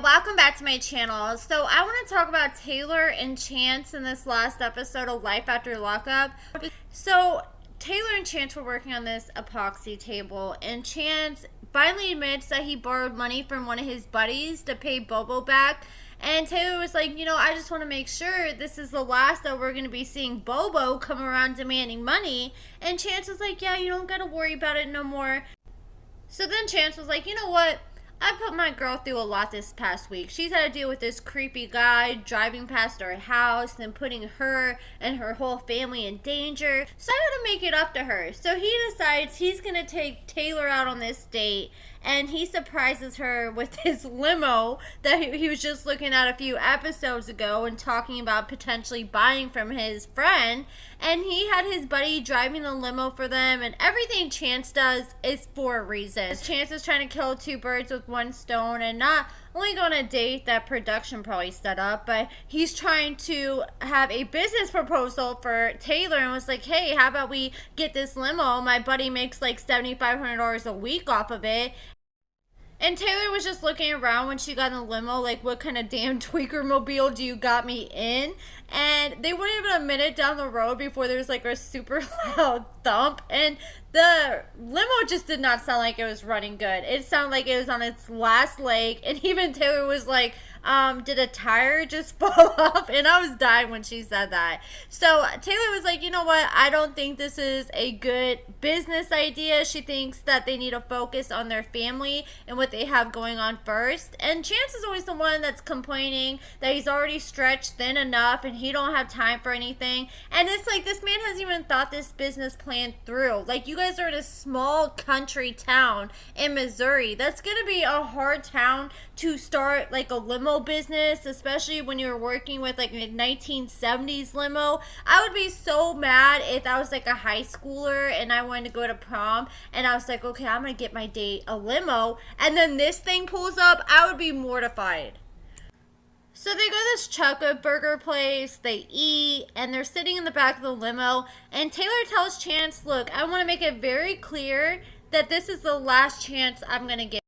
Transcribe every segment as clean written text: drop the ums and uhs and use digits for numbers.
welcome back to my channel. So I want to talk about Tayler and Chance in this last episode of Life After Lockup. So Tayler and Chance were working on this epoxy table, and Chance finally admits that he borrowed money from one of his buddies to pay Bobo back. And Tayler was like, I just want to make sure this is the last that we're going to be seeing Bobo come around demanding money. And Chance was like, yeah, you don't got to worry about it no more. So then Chance was like, you know what? I put my girl through a lot this past week. She's had to deal with this creepy guy driving past our house and putting her and her whole family in danger. So I had to make it up to her. So he decides he's going to take Tayler out on this date, and he surprises her with his limo that he was just looking at a few episodes ago and talking about potentially buying from his friend. And he had his buddy driving the limo for them, and everything Chance does is for a reason. Chance is trying to kill two birds with one stone, and not only go on a date that production probably set up, but he's trying to have a business proposal for Tayler and was like, hey, how about we get this limo? My buddy makes like $7,500 a week off of it. And Tayler was just looking around when she got in the limo, like, what kind of damn tweaker mobile do you got me in? And they weren't even a minute down the road before there was like a super loud thump, and the limo just did not sound like it was running good. It sounded like it was on its last leg, and even Tayler was like, did a tire just fall off? And I was dying when she said that. So Tayler was like, you know what? I don't think this is a good business idea. She thinks that they need to focus on their family and what they have going on first. And Chance is always the one that's complaining that he's already stretched thin enough and he don't have time for anything. And it's like, this man hasn't even thought this business plan through. Like, you guys are in a small country town in Missouri. That's going to be a hard town to start like a limo business, especially when you're working with like a 1970s limo. I would be so mad if I was like a high schooler and I wanted to go to prom and I was like, okay, I'm gonna get my date a limo, and then this thing pulls up. I would be mortified. So they go to this chocolate burger place, they eat, and they're sitting in the back of the limo, and Tayler tells Chance, look, I want to make it very clear that this is the last chance I'm gonna get.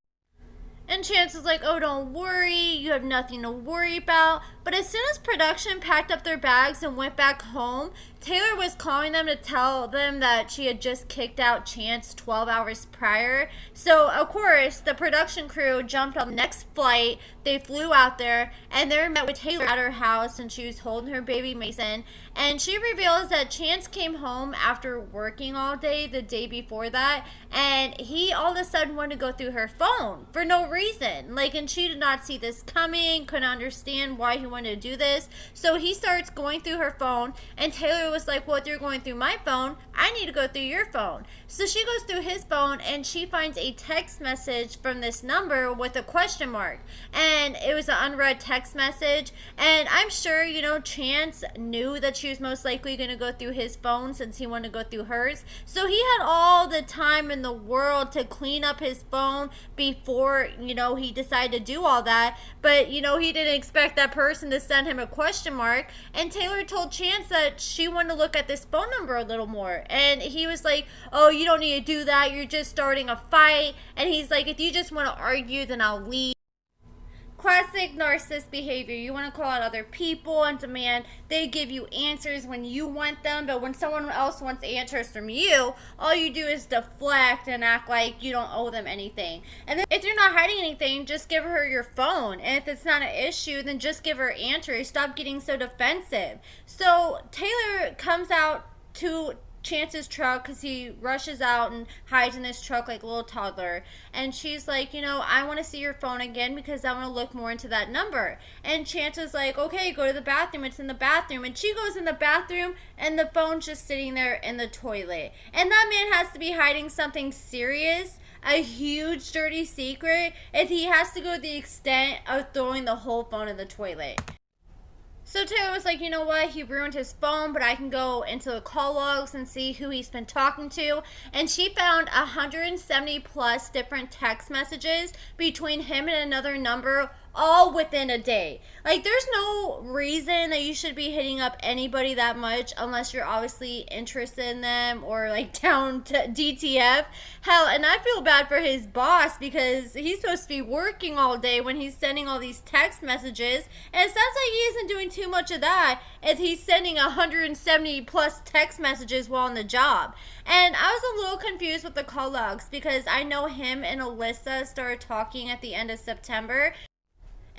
And Chance is like, oh, don't worry, you have nothing to worry about. But as soon as production packed up their bags and went back home, Tayler was calling them to tell them that she had just kicked out Chance 12 hours prior. So, of course, the production crew jumped on the next flight. They flew out there, and they met with Tayler at her house, and she was holding her baby Mason. And she reveals that Chance came home after working all day the day before that, and he all of a sudden wanted to go through her phone for no reason. Like, and she did not see this coming, couldn't understand why he wanted to do this. So he starts going through her phone, and Tayler was like, well, if you're going through my phone, I need to go through your phone. So she goes through his phone, and she finds a text message from this number with a question mark. And it was an unread text message. And I'm sure, Chance knew that she was most likely going to go through his phone since he wanted to go through hers. So he had all the time in the world to clean up his phone before, he decided to do all that. But, he didn't expect that person to send him a question mark. And Tayler told Chance that she wanted to look at this phone number a little more. And he was like, oh, you don't need to do that. You're just starting a fight. And he's like, if you just want to argue, then I'll leave. Classic narcissist behavior. You want to call out other people and demand they give you answers when you want them, but when someone else wants answers from you, all you do is deflect and act like you don't owe them anything. And then if you're not hiding anything, just give her your phone. And if it's not an issue, then just give her answers. Stop getting so defensive. So Tayler comes out to Chance's truck because he rushes out and hides in his truck like a little toddler, and she's like, I want to see your phone again because I want to look more into that number. And Chance is like, okay, go to the bathroom, it's in the bathroom. And she goes in the bathroom, and the phone's just sitting there in the toilet. And that man has to be hiding something serious, a huge dirty secret, if he has to go to the extent of throwing the whole phone in the toilet. So Tayler was like, you know what, he ruined his phone, but I can go into the call logs and see who he's been talking to. And she found 170 plus different text messages between him and another number, all within a day. Like, there's no reason that you should be hitting up anybody that much unless you're obviously interested in them or like down to DTF. Hell, and I feel bad for his boss because he's supposed to be working all day when he's sending all these text messages, and it sounds like he isn't doing too much of that if he's sending 170 plus text messages while on the job. And I was a little confused with the call logs because I know him and Alyssa started talking at the end of September.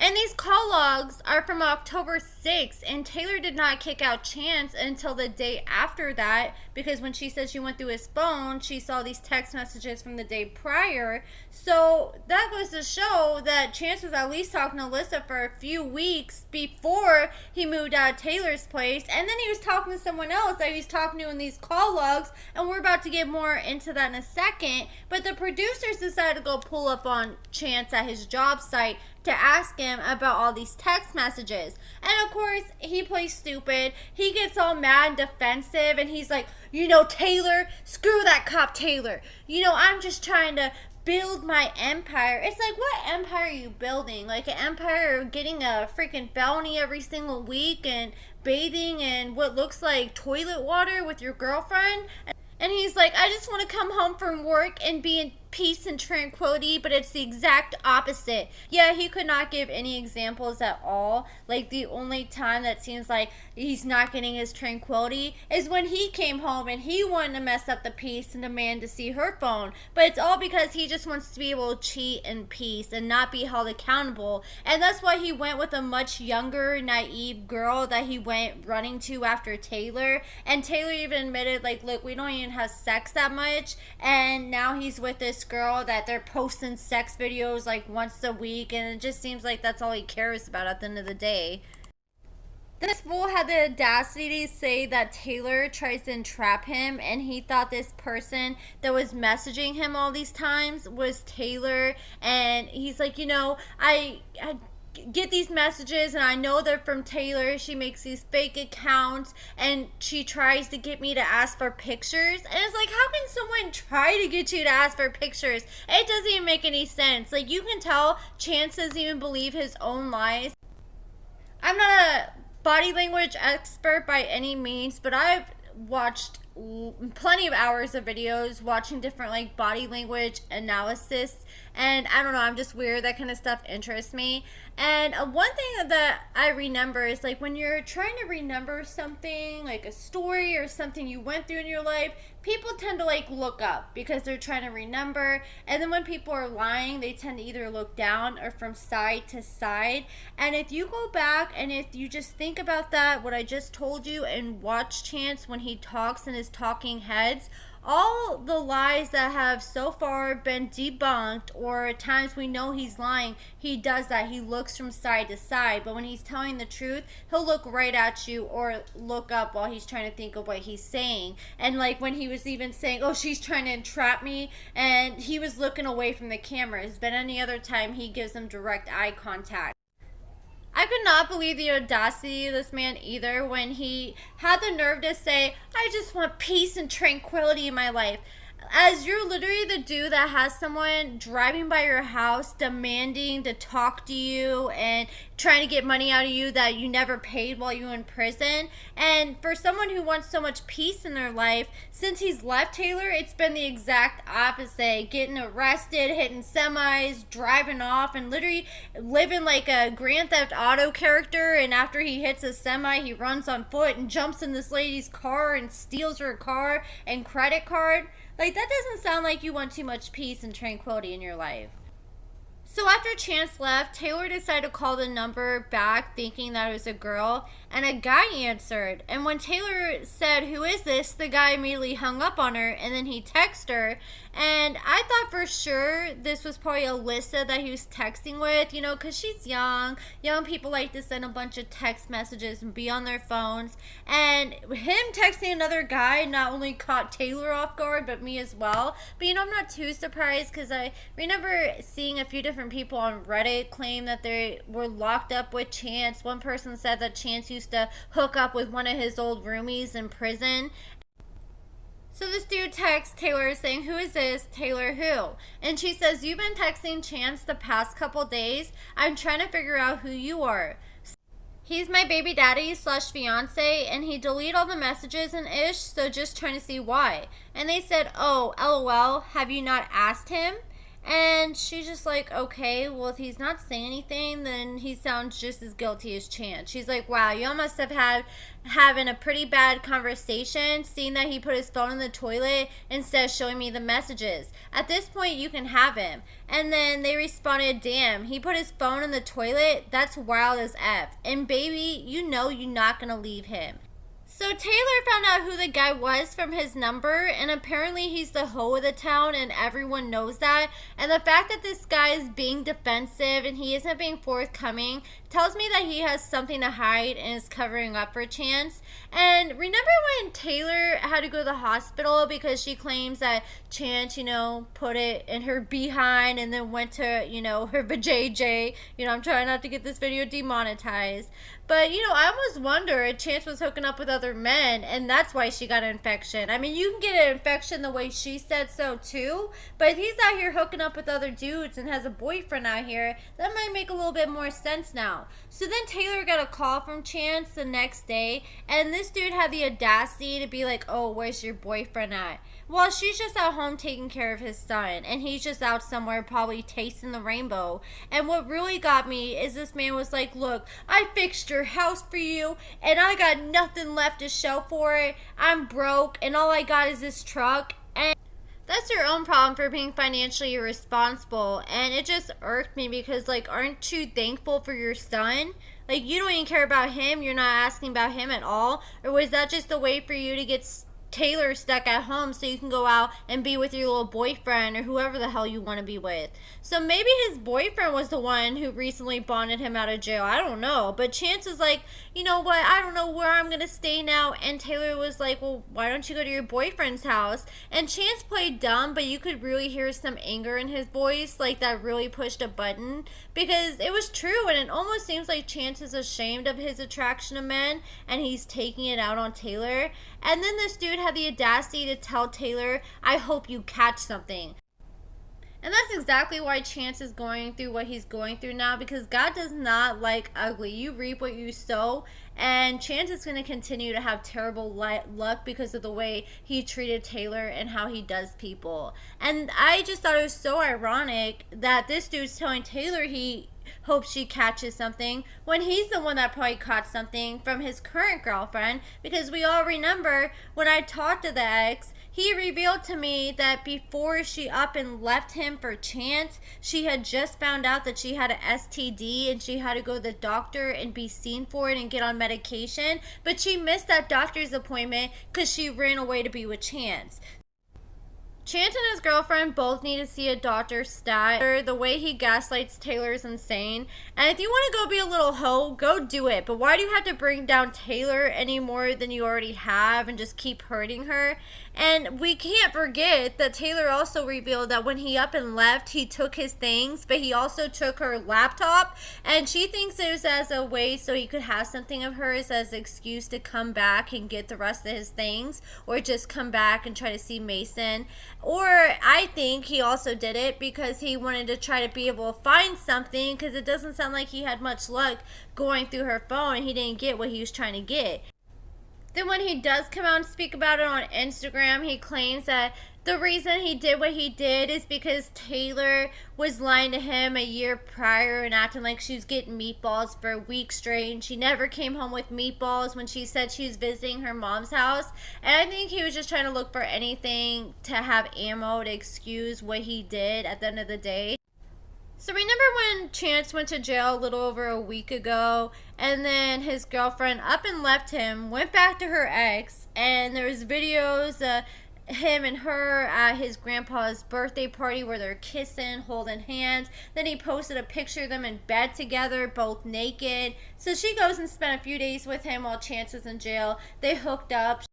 And these call logs are from October 6th, and Tayler did not kick out Chance until the day after that, because when she said she went through his phone, she saw these text messages from the day prior. So that goes to show that Chance was at least talking to Alyssa for a few weeks before he moved out of Taylor's place, and then he was talking to someone else that he was talking to in these call logs, and we're about to get more into that in a second. But the producers decided to go pull up on Chance at his job site to ask him about all these text messages. And of course, he plays stupid. He gets all mad and defensive, and he's like, you know, Tayler, screw that cop Tayler. You know, I'm just trying to build my empire. It's like, what empire are you building? Like an empire of getting a freaking felony every single week and bathing in what looks like toilet water with your girlfriend? And he's like, I just want to come home from work and be in peace and tranquility, but it's the exact opposite. Yeah, he could not give any examples at all. Like, the only time that seems like he's not getting his tranquility is when he came home and he wanted to mess up the peace and demand to see her phone. But it's all because he just wants to be able to cheat in peace and not be held accountable. And that's why he went with a much younger, naive girl that he went running to after Tayler. And Tayler even admitted, like, look, we don't even have sex that much. And now he's with this girl that they're posting sex videos like once a week, and it just seems like that's all he cares about at the end of the day. This fool had the audacity to say that Tayler tries to entrap him, and he thought this person that was messaging him all these times was Tayler. And he's like, you know, I get these messages and I know they're from Tayler. She makes these fake accounts and she tries to get me to ask for pictures. And it's like, how can someone try to get you to ask for pictures? It doesn't even make any sense. Like, you can tell Chance doesn't even believe his own lies. I'm not a body language expert by any means, but I've watched plenty of hours of videos watching different like body language analysis, and I don't know, I'm just weird. That kind of stuff interests me. And one thing that I remember is like when you're trying to remember something, like a story or something you went through in your life, people tend to like look up because they're trying to remember. And then when people are lying, they tend to either look down or from side to side. And if you go back and if you just think about that, what I just told you, and watch Chance when he talks in his talking heads, all the lies that have so far been debunked, or times we know he's lying, he does that. He looks from side to side, but when he's telling the truth, he'll look right at you or look up while he's trying to think of what he's saying. And like when he was even saying, oh, she's trying to entrap me, and he was looking away from the cameras, but any other time he gives them direct eye contact. I could not believe the audacity of this man either when he had the nerve to say, I just want peace and tranquility in my life. As you're literally the dude that has someone driving by your house demanding to talk to you and trying to get money out of you that you never paid while you were in prison. And for someone who wants so much peace in their life, since he's left Tayler, it's been the exact opposite. Getting arrested, hitting semis, driving off, and literally living like a Grand Theft Auto character. And after he hits a semi, he runs on foot and jumps in this lady's car and steals her car and credit card. Like, that doesn't sound like you want too much peace and tranquility in your life. So after Chance left, Tayler decided to call the number back thinking that it was a girl, and a guy answered. And when Tayler said, who is this, the guy immediately hung up on her, and then he texted her. And I thought for sure this was probably Alyssa that he was texting with, you know, because she's young. Young people like to send a bunch of text messages and be on their phones. And him texting another guy not only caught Tayler off guard, but me as well. But, you know, I'm not too surprised because I remember seeing a few different people on Reddit claim that they were locked up with Chance. One person said that Chance used to hook up with one of his old roomies in prison. So this dude texts Taylor saying, "Who is this? Taylor who?" And she says, "You've been texting Chance the past couple days. I'm trying to figure out who you are. He's my baby daddy slash fiance, and he deleted all the messages and ish, so just trying to see why." And they said, "Oh, lol, have you not asked him?" And she's just like, "Okay, well, if he's not saying anything, then he sounds just as guilty as Chance." She's like, "Wow, y'all must have had having a pretty bad conversation, seeing that he put his phone in the toilet instead of showing me the messages. At this point, you can have him." And then they responded, "Damn, he put his phone in the toilet? That's wild as F. And baby, you know you're not gonna leave him." So Taylor found out who the guy was from his number, and apparently he's the hoe of the town, and everyone knows that. And the fact that this guy is being defensive and he isn't being forthcoming tells me that he has something to hide and is covering up for Chance. And remember when Taylor had to go to the hospital because she claims that Chance, put it in her behind and then went to, her vajayjay. I'm trying not to get this video demonetized. But, I almost wonder if Chance was hooking up with other men, and that's why she got an infection. I mean, you can get an infection the way she said so, too. But if he's out here hooking up with other dudes and has a boyfriend out here, that might make a little bit more sense now. So then Taylor got a call from Chance the next day, and this dude had the audacity to be like, "Oh, where's your boyfriend at?" Well, she's just at home taking care of his son, and he's just out somewhere probably tasting the rainbow. And what really got me is this man was like, "Look, I fixed your house for you, and I got nothing left to show for it. I'm broke, and all I got is this truck." And that's your own problem for being financially irresponsible. And it just irked me because, aren't you thankful for your son? You don't even care about him. You're not asking about him at all. Or was that just a way for you to get Taylor stuck at home so you can go out and be with your little boyfriend or whoever the hell you want to be with? So maybe his boyfriend was the one who recently bonded him out of jail. I don't know. But Chance is like, "You know what? I don't know where I'm going to stay now." And Taylor was like, "Well, why don't you go to your boyfriend's house?" And Chance played dumb, but you could really hear some anger in his voice, that really pushed a button. Because it was true, and it almost seems like Chance is ashamed of his attraction to men, and he's taking it out on Taylor. And then this dude had the audacity to tell Taylor, "I hope you catch something." And that's exactly why Chance is going through what he's going through now, because God does not like ugly. You reap what you sow, and Chance is going to continue to have terrible luck because of the way he treated Taylor and how he does people. And I just thought it was so ironic that this dude's telling Taylor he hopes she catches something when he's the one that probably caught something from his current girlfriend, because we all remember when I talked to the ex, he revealed to me that before she up and left him for Chance, she had just found out that she had an STD and she had to go to the doctor and be seen for it and get on medication, but she missed that doctor's appointment because she ran away to be with Chance. Chance and his girlfriend both need to see a doctor stat. The way he gaslights Taylor is insane. And if you want to go be a little hoe, go do it. But why do you have to bring down Taylor any more than you already have and just keep hurting her? And we can't forget that Taylor also revealed that when he up and left, he took his things, but he also took her laptop. And she thinks it was as a way so he could have something of hers as an excuse to come back and get the rest of his things, or just come back and try to see Mason. Or I think he also did it because he wanted to try to be able to find something, because it doesn't sound like he had much luck going through her phone and he didn't get what he was trying to get. Then when he does come out and speak about it on Instagram, he claims that the reason he did what he did is because Taylor was lying to him a year prior and acting like she was getting meatballs for a week straight, and she never came home with meatballs when she said she was visiting her mom's house. And I think he was just trying to look for anything to have ammo to excuse what he did at the end of the day. So remember when Chance went to jail a little over a week ago, and then his girlfriend up and left him, went back to her ex, and there was videos him and her at his grandpa's birthday party where they're kissing, holding hands. Then he posted a picture of them in bed together, both naked. So she goes and spent a few days with him while Chance is in jail. They hooked up.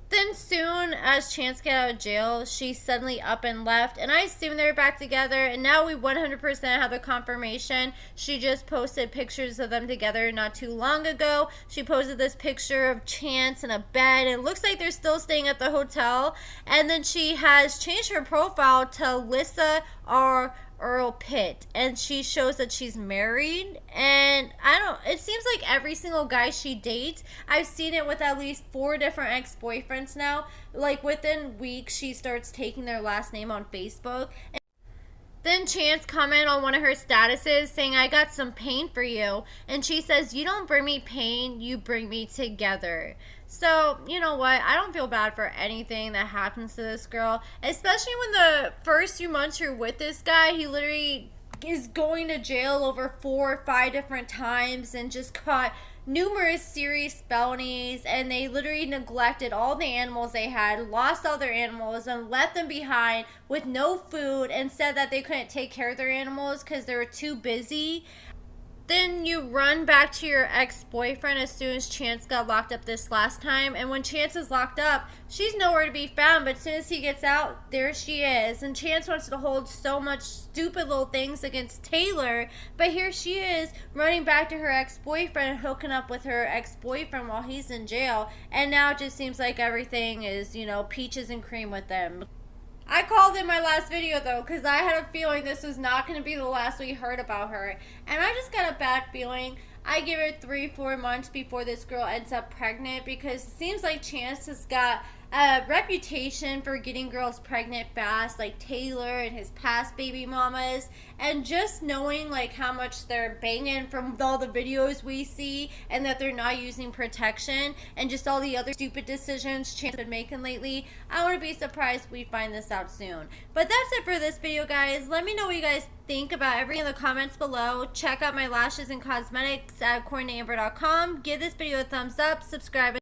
Then soon as Chance got out of jail, she suddenly up and left, and I assume they're back together, and now we 100% have the confirmation. She just posted pictures of them together not too long ago. She posted this picture of Chance in a bed, and it looks like they're still staying at the hotel, and then she has changed her profile to Alyssa or Earl Pitt, and she shows that she's married. And it seems like every single guy she dates, I've seen it with at least 4 different ex-boyfriends now. Like within weeks she starts taking their last name on Facebook. Then Chance comment on one of her statuses saying, I got some pain for you. And she says, you don't bring me pain, you bring me together. So, you know what? I don't feel bad for anything that happens to this girl. Especially when the first few months you're with this guy, he literally is going to jail over 4 or 5 different times and just caught numerous serious felonies, and they literally neglected all the animals they had, lost all their animals, and left them behind with no food, and said that they couldn't take care of their animals because they were too busy. Then you run back to your ex-boyfriend as soon as Chance got locked up this last time. And when Chance is locked up, she's nowhere to be found. But as soon as he gets out, there she is. And Chance wants to hold so much stupid little things against Tayler. But here she is running back to her ex-boyfriend and hooking up with her ex-boyfriend while he's in jail. And now it just seems like everything is, peaches and cream with them. I called in my last video though, because I had a feeling this was not going to be the last we heard about her. And I just got a bad feeling. I give it 3-4 months before this girl ends up pregnant, because it seems like Chance has got a reputation for getting girls pregnant fast, like Tayler and his past baby mamas. And just knowing like how much they're banging from all the videos we see, and that they're not using protection, and just all the other stupid decisions Chance has been making lately, I wouldn't be surprised if we find this out soon. But that's it for this video, guys. Let me know what you guys think about everything in the comments below. Check out my lashes and cosmetics at AccordingtoAmber.com. Give this video a thumbs up, subscribe.